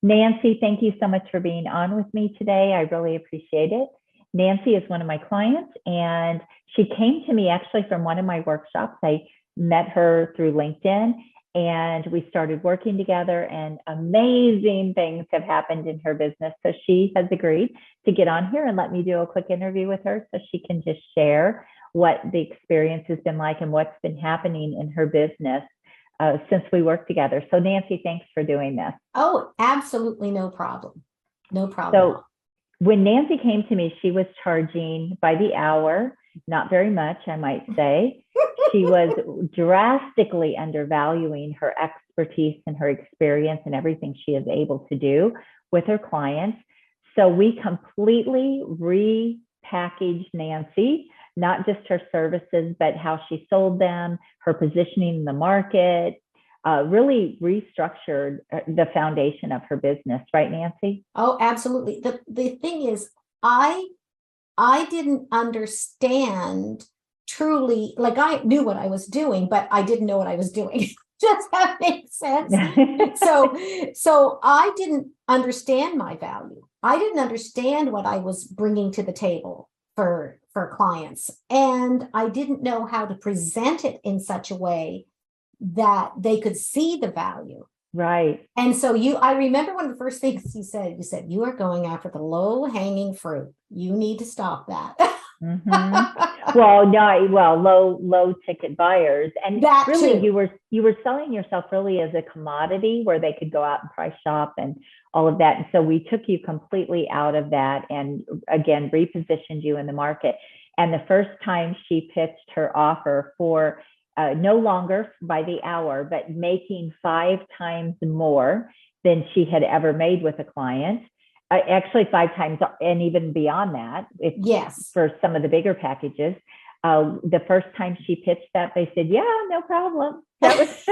Nancy, thank you so much for being on with me today. I really appreciate it. Nancy is one of my clients, and she came to me actually from one of my workshops. I met her through LinkedIn, and we started working together, and amazing things have happened in her business. So she has agreed to get on here and let me do a quick interview with her so she can just share what the experience has been like and what's been happening in her business since we worked together. So Nancy, thanks for doing this. Oh, absolutely no problem. No problem. So when Nancy came to me, she was charging by the hour, not very much, I might say. She was drastically undervaluing her expertise and her experience and everything she is able to do with her clients. So we completely repackaged Nancy, not just her services, but how she sold them, her positioning in the market, really restructured the foundation of her business. Right, Nancy? Oh, absolutely. The thing is, I didn't understand truly, like I knew what I was doing, but I didn't know what I was doing. Does that make sense? So I didn't understand my value. I didn't understand what I was bringing to the table for clients. And I didn't know how to present it in such a way that they could see the value. Right. And so I remember one of the first things you said, you are going after the low hanging fruit. You need to stop that. Mm-hmm. Low ticket buyers. And that really too. you were selling yourself really as a commodity where they could go out and price shop and all of that. And so we took you completely out of that and again, repositioned you in the market. And the first time she pitched her offer for no longer by the hour, but making 5 times more than she had ever made with a client. Actually 5 times and even beyond that. Yes. For some of the bigger packages. The first time she pitched that, they said, yeah, no problem. That was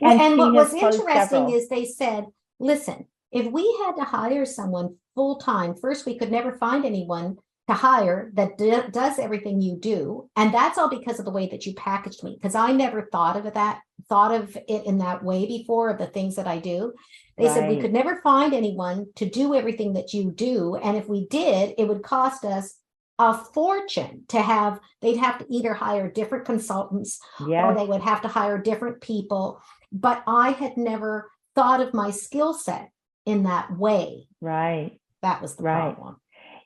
and what was interesting is they said, listen, if we had to hire someone full time, first, we could never find anyone to hire that does everything you do. And that's all because of the way that you packaged me, because I never thought of it in that way before, of the things that I do. They said we could never find anyone to do everything that you do. And if we did, it would cost us a fortune to have, they'd have to either hire different consultants or they would have to hire different people. But I had never thought of my skill set in that way. Right. That was the problem.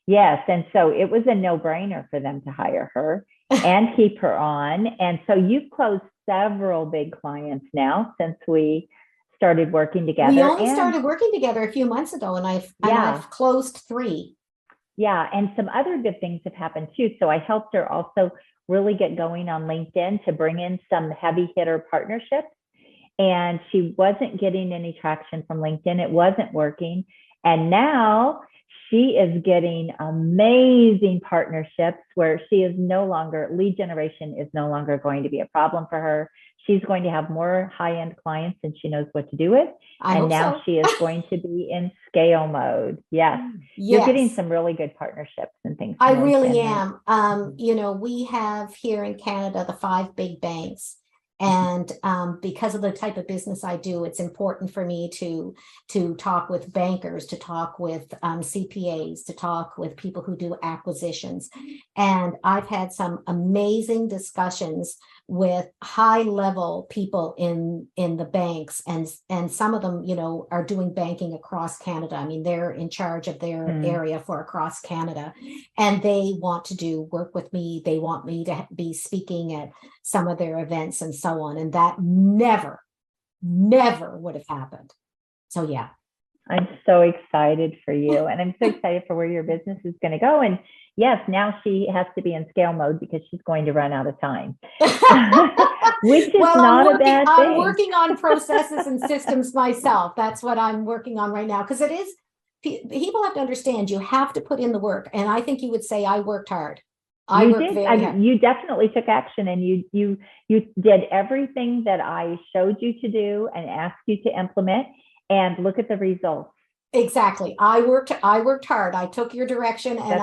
Yes. And so it was a no-brainer for them to hire her and keep her on. And so you've closed several big clients now since we started working together. We only started working together a few months ago, and I've closed 3. Yeah. And some other good things have happened too. So I helped her also really get going on LinkedIn to bring in some heavy hitter partnerships. And she wasn't getting any traction from LinkedIn. It wasn't working. And now she is getting amazing partnerships where she is no longer, lead generation is no longer going to be a problem for her. She's going to have more high-end clients and she knows what to do with. And now she is going to be in scale mode. Yes. You're getting some really good partnerships and things. I really am. We have here in Canada, the 5 big banks. And because of the type of business I do, it's important for me to talk with bankers, to talk with CPAs, to talk with people who do acquisitions. And I've had some amazing discussions with high-level people in the banks, and some of them, are doing banking across Canada. I mean, they're in charge of their area for across Canada, and they want to work with me. They want me to be speaking at some of their events and so on, and that never would have happened. So yeah. I'm so excited for you, and I'm so excited for where your business is going to go. And yes, now she has to be in scale mode because she's going to run out of time, which is not a bad thing. I'm working on processes and systems myself. That's what I'm working on right now, because it is, people have to understand, you have to put in the work. And I think you would say I worked hard. You definitely took action, and you did everything that I showed you to do and asked you to implement. And look at the results. Exactly. I worked hard. I took your direction, and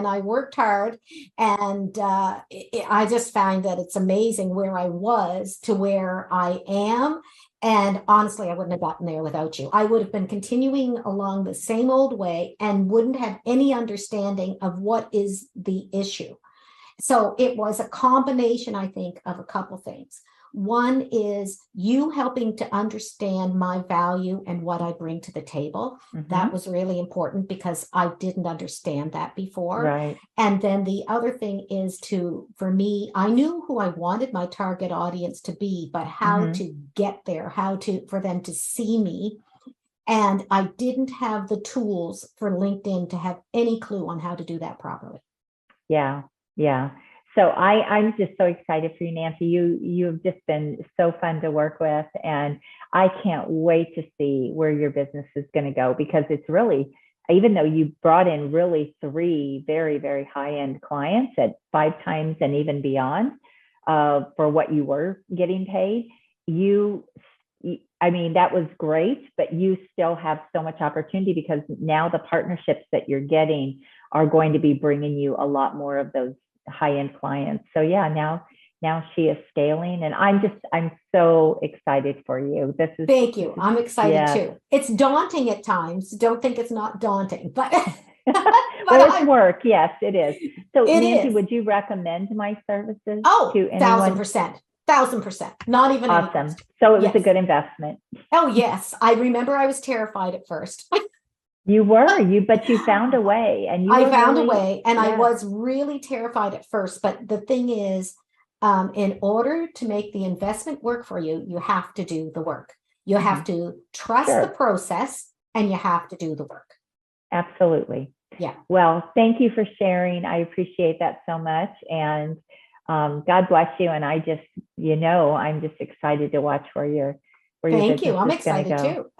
I worked hard, and I just found that it's amazing where I was to where I am, And honestly, I wouldn't have gotten there without you. I would have been continuing along the same old way and wouldn't have any understanding of what is the issue. So it was a combination, I think, of a couple things. One is you helping to understand my value and what I bring to the table. That was really important because I didn't understand that before. Right. And then the other thing is for me, I knew who I wanted my target audience to be, but how to get there, for them to see me. And I didn't have the tools for LinkedIn to have any clue on how to do that properly. Yeah. Yeah. So I'm just so excited for you, Nancy. You've just been so fun to work with, and I can't wait to see where your business is going to go, because it's really, even though you brought in really 3 very, very high-end clients at 5 times and even beyond for what you were getting paid, I mean, that was great, but you still have so much opportunity, because now the partnerships that you're getting are going to be bringing you a lot more of those high-end clients. So yeah, now she is scaling, and I'm so excited for you. Thank you. I'm excited too. It's daunting at times. Don't think it's not daunting, but well, it's work. Yes, it is. So Nancy, is. Would you recommend my services to anyone? 1,000%. 1,000%. Not even awesome. So it was a good investment. Oh yes, I remember I was terrified at first. You were, but you found a way, and I found a way, and I was really terrified at first. But the thing is, in order to make the investment work for you, you have to do the work. You have to trust the process, and you have to do the work. Absolutely. Yeah. Well, thank you for sharing. I appreciate that so much, and God bless you. And I just, I'm just excited to watch where your Thank you. I'm business is gonna excited go. too.